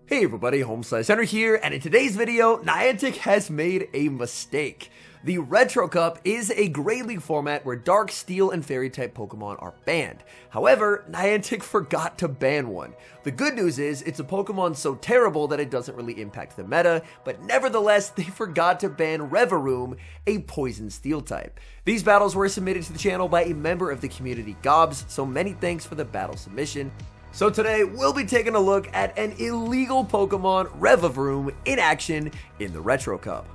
Hey everybody, HomeSliceHenry here, and in today's video, Niantic has made a mistake. The Retro Cup is a Great League format where Dark, Steel, and Fairy type Pokemon are banned. However, Niantic forgot to ban one. The good news is, it's a Pokemon so terrible that it doesn't really impact the meta, but nevertheless, they forgot to ban Revavroom, a Poison Steel type. These battles were submitted to the channel by a member of the community, Gobs, so many thanks for the battle submission. So today, we'll be taking a look at an illegal Pokemon, Revavroom, in action in the Retro Cup.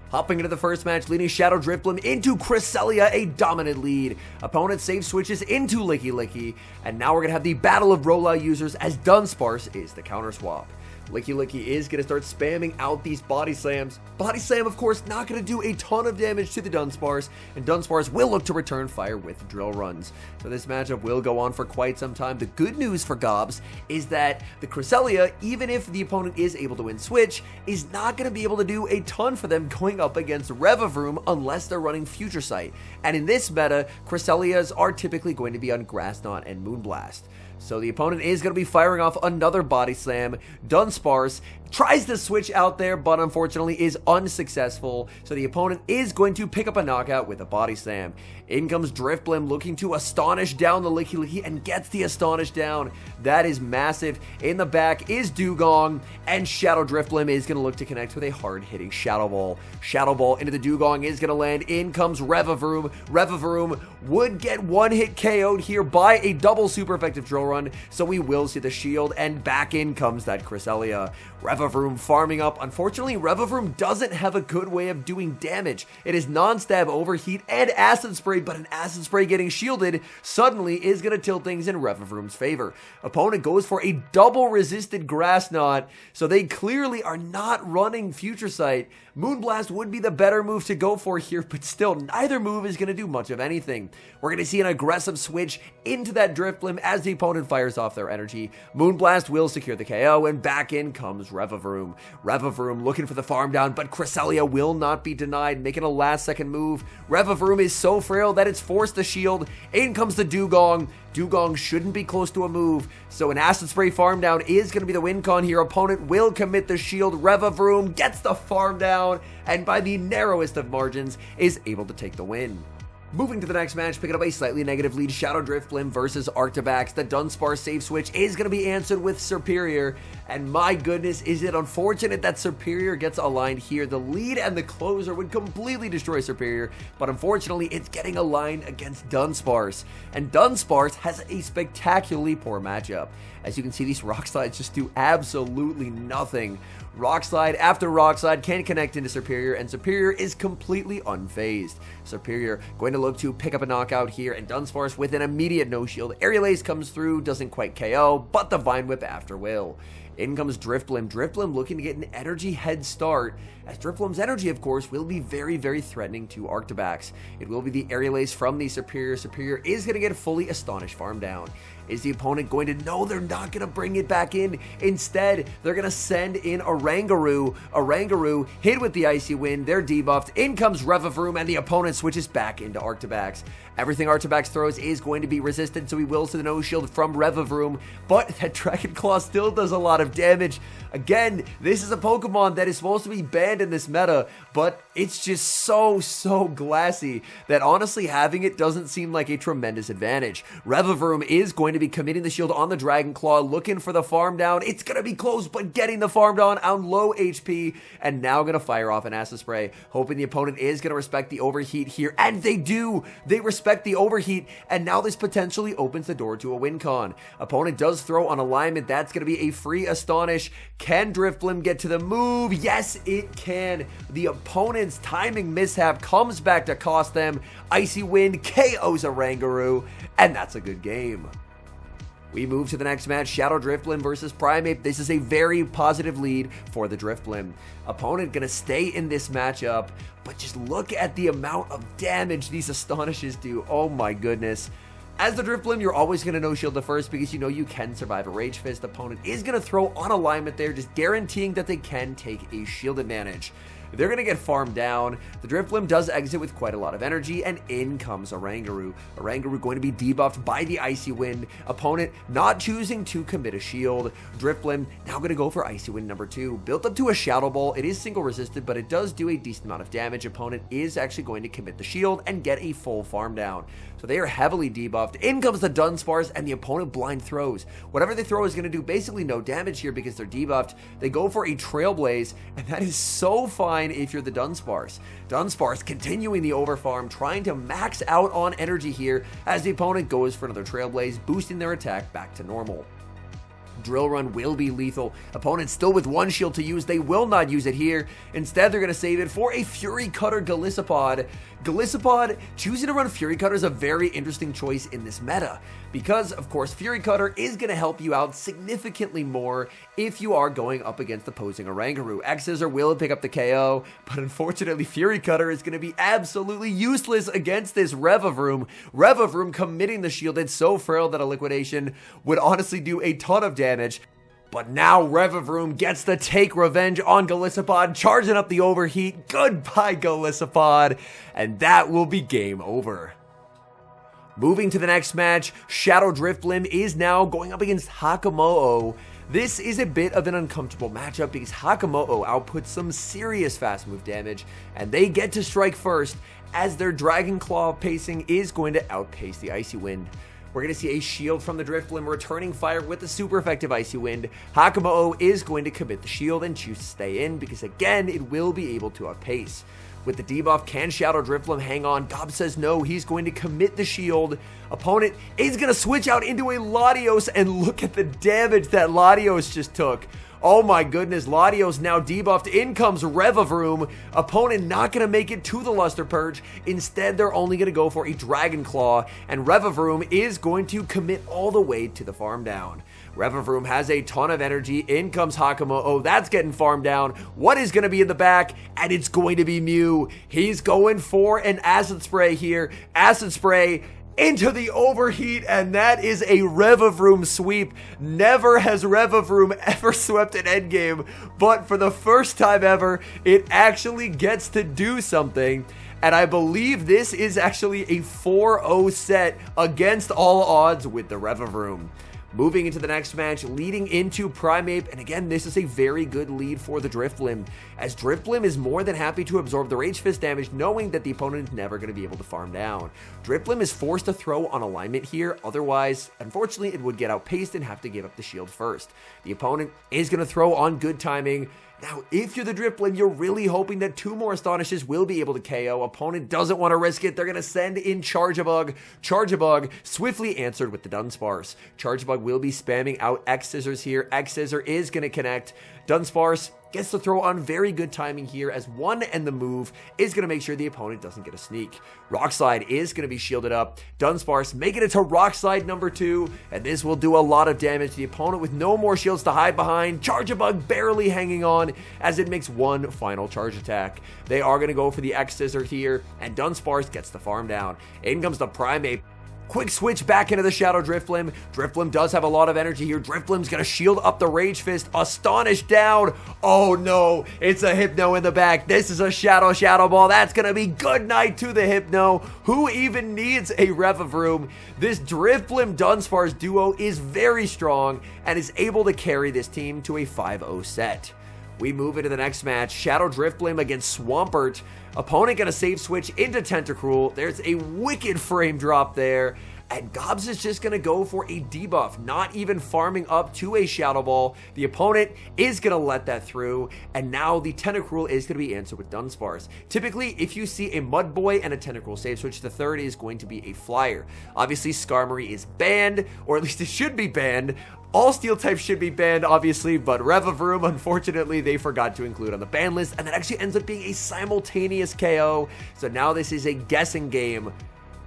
Hopping into the first match, leading Shadow Drifblim into Cresselia, a dominant lead. Opponent save switches into Licky Licky, and now we're going to have the Battle of Rolla users as Dunsparce is the counter swap. Licky Licky is going to start spamming out these Body Slams. Body Slam, of course, not going to do a ton of damage to the Dunsparce, and Dunsparce will look to return fire with Drill Runs. So this matchup will go on for quite some time. The good news for Gobs is that the Cresselia, even if the opponent is able to win switch, is not going to be able to do a ton for them going up against Revavroom unless they're running Future Sight. And in this meta, Cresselias are typically going to be on Grass Knot and Moonblast. So the opponent is going to be firing off another Body Slam. Dunsparce tries to switch out there, but unfortunately is unsuccessful. So the opponent is going to pick up a knockout with a Body Slam. In comes Drifblim looking to Astonish down the Licky Licky and gets the Astonish down. That is massive. In the back is Dugong, and Shadow Drifblim is going to look to connect with a hard-hitting Shadow Ball. Shadow Ball into the Dugong is going to land. In comes Revavroom. Revavroom would get one-hit KO'd here by a double super effective Drill Run, so we will see the shield, and back in comes that Cresselia. Revavroom farming up. Unfortunately, Revavroom doesn't have a good way of doing damage. It is non-stab, overheat, and acid spray, but an acid spray getting shielded suddenly is going to tilt things in Revavroom's favor. Opponent goes for a double resisted Grass Knot, so they clearly are not running Future Sight. Moonblast would be the better move to go for here, but still, neither move is going to do much of anything. We're going to see an aggressive switch into that Drifblim as the opponent fires off their energy. Moonblast will secure the KO, and back in comes Revavroom. Revavroom looking for the farm down, but Cresselia will not be denied, making a last-second move. Revavroom is so frail that it's forced to shield. In comes the Dugong. Dugong shouldn't be close to a move, so an Acid Spray farm down is going to be the win con here. Opponent will commit the shield. Revavroom gets the farm down, and by the narrowest of margins is able to take the win. Moving to the next match, picking up a slightly negative lead, Shadow Drifblim versus Arctivax. The Dunsparce save switch is going to be answered with Superior, and my goodness, is it unfortunate that Superior gets aligned here. The lead and the closer would completely destroy Superior, but unfortunately, it's getting aligned against Dunsparce, and Dunsparce has a spectacularly poor matchup. As you can see, these Rock Slides just do absolutely nothing. Rock Slide after Rock Slide can't connect into Superior, and Superior is completely unfazed. Superior going to look to pick up a knockout here, and Dunsparce with an immediate no shield. Aerial Ace comes through, doesn't quite KO, but the Vine Whip after will. In comes Drifblim. Drifblim looking to get an energy head start, as Drifblim's energy, of course, will be very, very threatening to Arctivax. It will be the Aerial Ace from the Superior. Superior is going to get fully Astonished farm down. Is the opponent going to know they're not going to bring it back in? Instead, they're going to send in Oranguru. Oranguru hit with the Icy Wind. They're debuffed. In comes Revavroom, and the opponent switches back into Arctivax. Everything Arctivax throws is going to be resisted, so we will see the no shield from Revavroom, but that Dragon Claw still does a lot of damage. Again, this is a Pokemon that is supposed to be banned in this meta, but it's just so glassy that honestly having it doesn't seem like a tremendous advantage. Revavroom is going to be committing the shield on the Dragon Claw, looking for the farm down. It's going to be close, but getting the farm down on low HP, and now going to fire off an Acid Spray, hoping the opponent is going to respect the overheat here, and they do. They respect the overheat, and now this potentially opens the door to a win con. Opponent does throw on alignment. That's going to be a free Astonish. Can Drifblim get to the move? Yes, it can. The opponent's timing mishap comes back to cost them. Icy Wind KOs Oranguru, and that's a good game. We move to the next match, Shadow Drifblim versus Primeape. This is a very positive lead for the Drifblim. Opponent gonna stay in this matchup, but just look at the amount of damage these Astonishes do. Oh my goodness. As the Drifblim, you're always going to no-shield the first because you know you can survive a Rage Fist. Opponent is going to throw on alignment there, just guaranteeing that they can take a shield advantage. they're going to get farmed down. The Drifblim does exit with quite a lot of energy, and in comes Oranguru. Oranguru going to be debuffed by the Icy Wind. Opponent not choosing to commit a shield. Drifblim now going to go for Icy Wind number 2. Built up to a Shadow Ball. It is single resisted, but it does do a decent amount of damage. Opponent is actually going to commit the shield and get a full farm down. So they are heavily debuffed. In comes the Dunsparce, and the opponent blind throws. Whatever they throw is going to do basically no damage here because they're debuffed. They go for a Trailblaze, and that is so fine if you're the Dunsparce. Dunsparce continuing the overfarm, trying to max out on energy here as the opponent goes for another Trailblaze, boosting their attack back to normal. Drill Run will be lethal. Opponent still with one shield to use. They will not use it here. Instead, they're going to save it for a Fury Cutter Golisopod. Golisopod choosing to run Fury Cutter is a very interesting choice in this meta because, of course, Fury Cutter is going to help you out significantly more if you are going up against opposing Oranguru. X-Scissor will pick up the KO, but unfortunately, Fury Cutter is going to be absolutely useless against this Revavroom. Revavroom committing the shield. It's so frail that a Liquidation would honestly do a ton of damage. But now Revavroom gets to take revenge on Golisopod, charging up the overheat. Goodbye, Golisopod. And that will be game over. Moving to the next match, Shadow Drifblim is now going up against Hakamo'o. This is a bit of an uncomfortable matchup because Hakamo'o outputs some serious fast move damage, and they get to strike first as their Dragon Claw pacing is going to outpace the Icy Wind. We're going to see a shield from the Drifblim returning fire with the super effective Icy Wind. Hakamo'o is going to commit the shield and choose to stay in because, again, it will be able to outpace. With the debuff, can Shadow Drifblim hang on? Gob says no, he's going to commit the shield. Opponent is going to switch out into a Latios, and look at the damage that Latios just took. Oh my goodness, Latios now debuffed. In comes Revavroom. Opponent not going to make it to the Luster Purge. Instead, they're only going to go for a Dragon Claw, and Revavroom is going to commit all the way to the farm down. Revavroom has a ton of energy. In comes Hakamo'o. That's getting farmed down. What is going to be in the back? And it's going to be Mew. He's going for an Acid Spray here. Acid Spray into the overheat, and that is a Revavroom sweep. Never has Revavroom ever swept an endgame, but for the first time ever, it actually gets to do something. And I believe this is actually a 4-0 set against all odds with the Revavroom. Moving into the next match, leading into Primeape, and again, this is a very good lead for the Drifblim, as Drifblim is more than happy to absorb the Rage Fist damage, knowing that the opponent is never going to be able to farm down. Drifblim is forced to throw on alignment here, otherwise, unfortunately, it would get outpaced and have to give up the shield first. The opponent is going to throw on good timing. Now, if you're the Drifblim, you're really hoping that 2 more Astonishes will be able to KO. Opponent doesn't want to risk it. They're going to send in Charjabug. Charjabug swiftly answered with the Dunsparce. Charjabug will be spamming out X-Scissors here. X-Scissor is going to connect. Dunsparce gets to throw on very good timing here as one and the move is going to make sure the opponent doesn't get a sneak. Rock Slide is going to be shielded up. Dunsparce making it to Rock Slide number 2, and this will do a lot of damage to the opponent with no more shields to hide behind. Charjabug barely hanging on as it makes one final charge attack. They are going to go for the X-Scissor here, and Dunsparce gets the farm down. In comes the Primeape. Quick switch back into the Shadow Drifblim. Drifblim does have a lot of energy here. Drifblim's going to shield up the Rage Fist. Astonish down. Oh no, it's a Hypno in the back. This is a Shadow Ball. That's going to be good night to the Hypno. Who even needs a Revavroom? This Drifblim Dunsparce duo is very strong and is able to carry this team to a 5-0 set. We move into the next match. Shadow Drifblim against Swampert. Opponent going to save switch into Tentacruel. There's a wicked frame drop there. And Gobs is just going to go for a debuff, not even farming up to a Shadow Ball. The opponent is going to let that through, and now the Tentacruel is going to be answered with Dunsparce. Typically, if you see a Mud Boy and a Tentacruel save switch, the third is going to be a Flyer. Obviously, Skarmory is banned, or at least it should be banned. All steel types should be banned, obviously, but Revavroom, unfortunately, they forgot to include on the ban list, and that actually ends up being a simultaneous KO. So now this is a guessing game.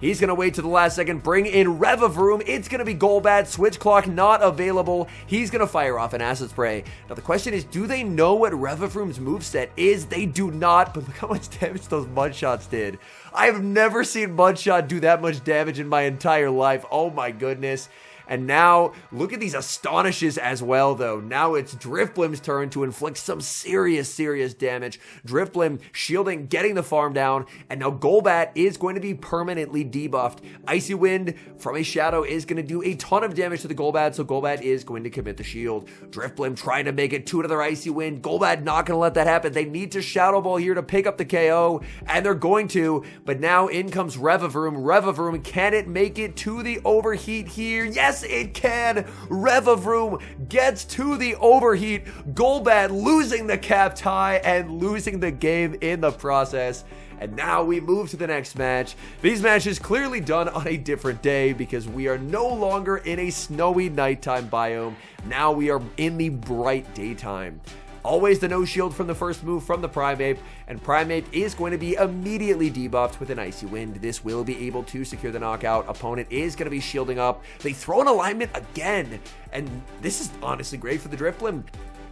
He's going to wait to the last second, bring in Revavroom. It's going to be Golbat. Switch Clock not available. He's going to fire off an Acid Spray. Now, the question is, do they know what Revavroom's moveset is? They do not, but look how much damage those Mud Shots did. I have never seen Mud Shot do that much damage in my entire life. Oh my goodness. And now, look at these Astonishes as well, though. Now it's Drifblim's turn to inflict some serious damage. Drifblim shielding, getting the farm down, and now Golbat is going to be permanently debuffed. Icy Wind from a Shadow is going to do a ton of damage to the Golbat, so Golbat is going to commit the shield. Drifblim trying to make it 2 to their Icy Wind. Golbat not going to let that happen. They need to Shadow Ball here to pick up the KO, and they're going to, but now in comes Revavroom. Revavroom, can it make it to the overheat here? Yes, it can. Revavroom gets to the overheat. Golbat losing the cap tie and losing the game in the process. And now we move to the next match. These matches clearly done on a different day because we are no longer in a snowy nighttime biome. Now we are in the bright daytime. Always the no shield from the first move from the Primeape, and Primeape is going to be immediately debuffed with an Icy Wind. This will be able to secure the knockout. Opponent is going to be shielding up. They throw an alignment again, and this is honestly great for the Drifblim.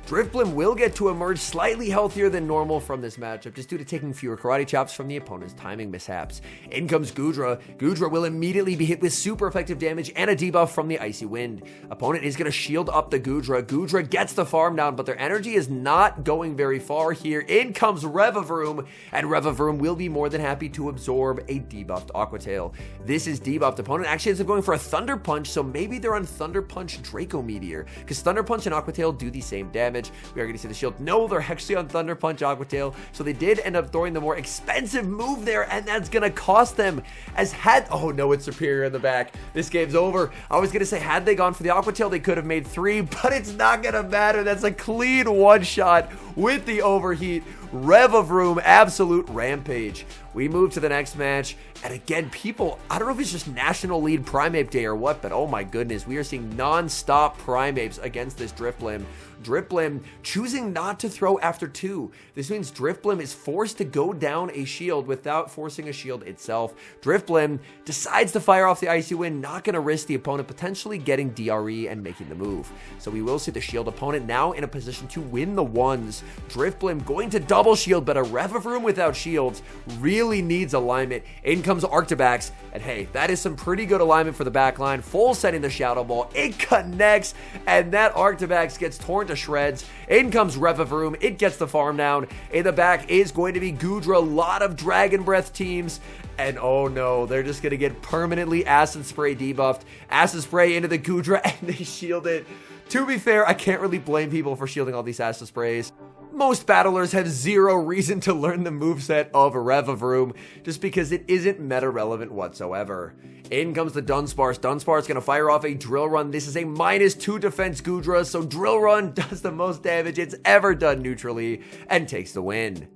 Drifblim will get to emerge slightly healthier than normal from this matchup, just due to taking fewer karate chops from the opponent's timing mishaps. In comes Goodra. Goodra will immediately be hit with super effective damage and a debuff from the Icy Wind. Opponent is going to shield up the Goodra. Goodra gets the farm down, but their energy is not going very far here. In comes Revavroom, and Revavroom will be more than happy to absorb a debuffed Aqua Tail. This is debuffed. Opponent actually ends up going for a Thunder Punch, so maybe they're on Thunder Punch Draco Meteor, because Thunder Punch and Aqua Tail do the same damage. We are going to see the shield. No, they're actually on Thunder Punch Aqua Tail, so they did end up throwing the more expensive move there, and that's going to cost them. Oh no, it's Superior in the back. This game's over. I was going to say, had they gone for the Aqua Tail, they could have made 3, but it's not going to matter. That's a clean one-shot with the overheat. Revavroom, absolute rampage. We move to the next match, and again, people, I don't know if it's just National Lead Primeape Day or what, but oh my goodness, we are seeing non-stop Primeapes against this Drifblim. Drifblim choosing not to throw after 2. This means Drifblim is forced to go down a shield without forcing a shield itself. Drifblim decides to fire off the Icy Wind, not going to risk the opponent potentially getting DRE and making the move. So we will see the shield opponent now in a position to win the ones. Drifblim going to double shield, but a Revavroom without shields really needs alignment. In comes Arctibax, and hey, that is some pretty good alignment for the back line. Full setting the Shadow Ball. It connects, and that Arctibax gets torn to shreds. In comes Revavroom. It gets the farm down. In the back is going to be Goodra. A lot of Dragon Breath teams. And oh no, they're just going to get permanently Acid Spray debuffed. Acid Spray into the Goodra, and they shield it. To be fair, I can't really blame people for shielding all these Acid Sprays. Most battlers have zero reason to learn the moveset of Revavroom, just because it isn't meta relevant whatsoever. In comes the Dunsparce. Dunsparce gonna fire off a Drill Run. This is a -2 defense Goodra, so Drill Run does the most damage it's ever done neutrally and takes the win.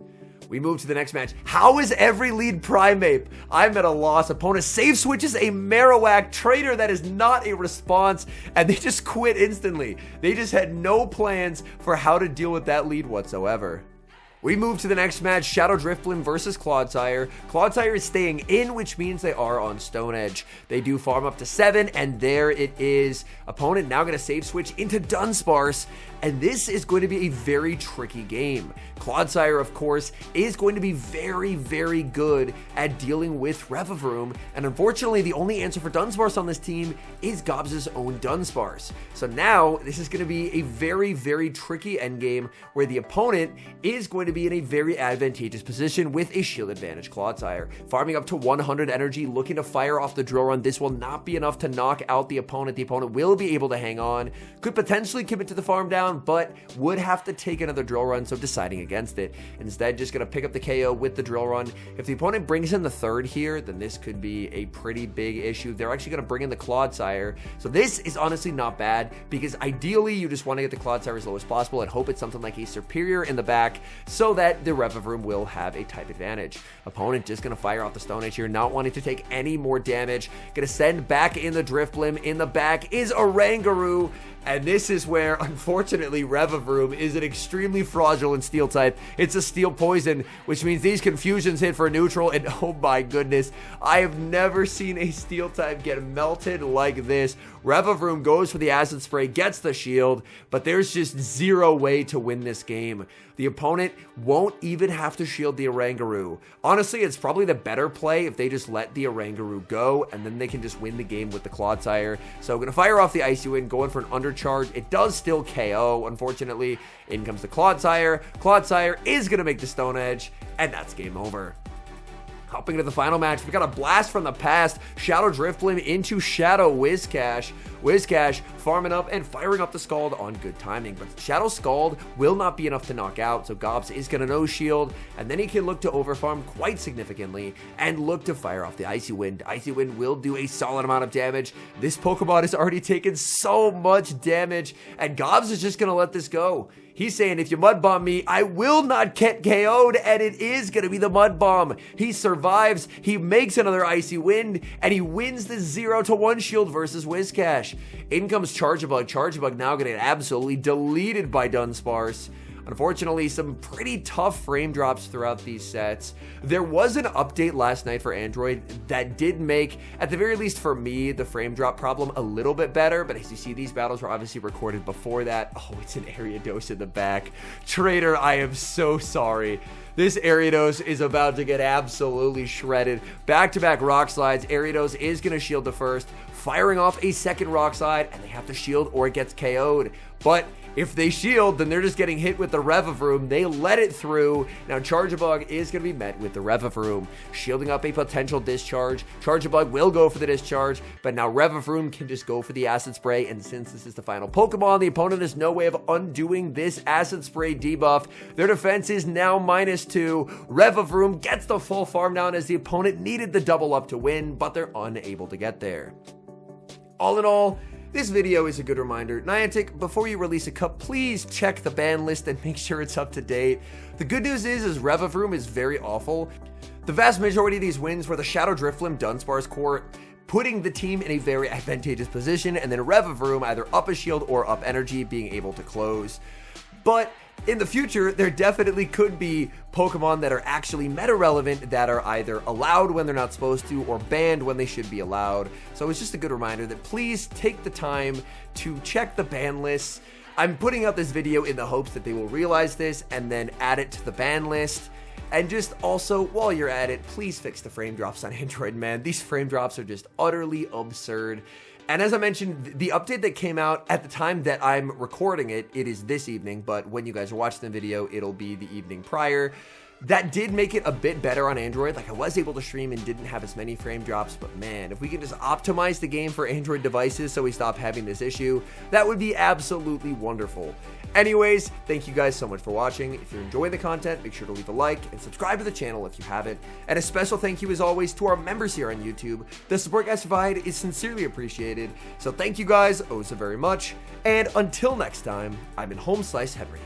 We move to the next match. How is every lead Primeape? I'm at a loss. Opponent save switches a Marowak trainer that is not a response, and they just quit instantly. They just had no plans for how to deal with that lead whatsoever. We move to the next match, Shadow Drifblim versus Clodsire. Clodsire is staying in, which means they are on Stone Edge. They do farm up to 7, and there it is. Opponent now going to save switch into Dunsparce, and this is going to be a very tricky game. Clodsire, of course, is going to be very good at dealing with Revavroom, and unfortunately, the only answer for Dunsparce on this team is Gobs' own Dunsparce. So now, this is going to be a very tricky endgame where the opponent is going to be in a very advantageous position with a shield advantage Clodsire. Farming up to 100 energy, looking to fire off the Drill Run. This will not be enough to knock out the opponent. The opponent will be able to hang on, could potentially commit to the farm down, but would have to take another Drill Run, so deciding against it. Instead, just going to pick up the KO with the Drill Run. If the opponent brings in the 3rd here, then this could be a pretty big issue. They're actually going to bring in the Clodsire. So this is honestly not bad, because ideally you just want to get the Clodsire as low as possible and hope it's something like a Superior in the back, so that the Revavroom will have a type advantage. Opponent just going to fire off the Stone Edge here, not wanting to take any more damage. Going to send back in the Drifblim. In the back is Oranguru, And this is where, unfortunately, Revavroom is an extremely fraudulent steel type. It's a steel poison, which means these confusions hit for neutral, and oh my goodness, I have never seen a steel type get melted like this. Revavroom goes for the acid spray, gets the shield, but there's just zero way to win this game. The opponent won't even have to shield the Oranguru. Honestly, it's probably the better play if they just let the Oranguru go, and then they can just win the game with the Clodsire. So I'm going to fire off the Icy Wind, going for an undercharge. It does still KO, unfortunately. In comes the Clodsire. Clodsire is going to make the Stone Edge, and that's game over. Hopping into the final match, we got a blast from the past. Shadow Drifblim into Shadow Whiscash. Whiscash farming up and firing up the Scald on good timing. But Shadow Scald will not be enough to knock out, so Gobs is going to no shield. And then he can look to overfarm quite significantly and look to fire off the Icy Wind. Icy Wind will do a solid amount of damage. This Pokemon has already taken so much damage, and Gobs is just going to let this go. He's saying, if you Mud Bomb me, I will not get KO'd, and it is going to be the Mud Bomb. He survives, he makes another Icy Wind, and he wins the 0-1 shield versus Whiscash. In comes Charjabug. Charjabug now going to get absolutely deleted by Dunsparce. Unfortunately, some pretty tough frame drops throughout these sets. There was an update last night for Android that did make, at the very least for me, the frame drop problem a little bit better, but as you see, these battles were obviously recorded before that. Oh, it's an Ariados in the back. Trader, I am so sorry. This Ariados is about to get absolutely shredded. Back-to-back Rock Slides. Ariados is going to shield the first, firing off a second Rock Slide, and they have to shield or it gets KO'd. But if they shield, then they're just getting hit with the Revavroom. They let it through. Now Charjabug is going to be met with the Revavroom, shielding up a potential discharge. Charjabug will go for the discharge, but now Revavroom can just go for the Acid Spray, and since this is the final Pokemon, the opponent has no way of undoing this Acid Spray debuff. Their defense is now -2. Revavroom gets the full farm down as the opponent needed the double up to win, but they're unable to get there. All in all, this video is a good reminder. Niantic, before you release a cup, please check the ban list and make sure it's up to date. The good news is Revavroom is very awful. The vast majority of these wins were the Shadow Drifblim Dunsparce core, putting the team in a very advantageous position, and then Revavroom either up a shield or up energy, being able to close. But in the future, there definitely could be Pokemon that are actually meta relevant that are either allowed when they're not supposed to or banned when they should be allowed. So it's just a good reminder that please take the time to check the ban lists. I'm putting out this video in the hopes that they will realize this and then add it to the ban list. And just also, while you're at it, please fix the frame drops on Android, man. These frame drops are just utterly absurd. And as I mentioned, the update that came out at the time that I'm recording it, it is this evening, but when you guys are watching the video, it'll be the evening prior. That did make it a bit better on Android. Like, I was able to stream and didn't have as many frame drops, but man, if we could just optimize the game for Android devices so we stop having this issue, that would be absolutely wonderful. Anyways, thank you guys so much for watching. If you're enjoying the content, make sure to leave a like and subscribe to the channel if you haven't. And a special thank you as always to our members here on YouTube. The support guys provide is sincerely appreciated. So thank you guys oh so very much. And until next time, I've been HomeSliceHenry.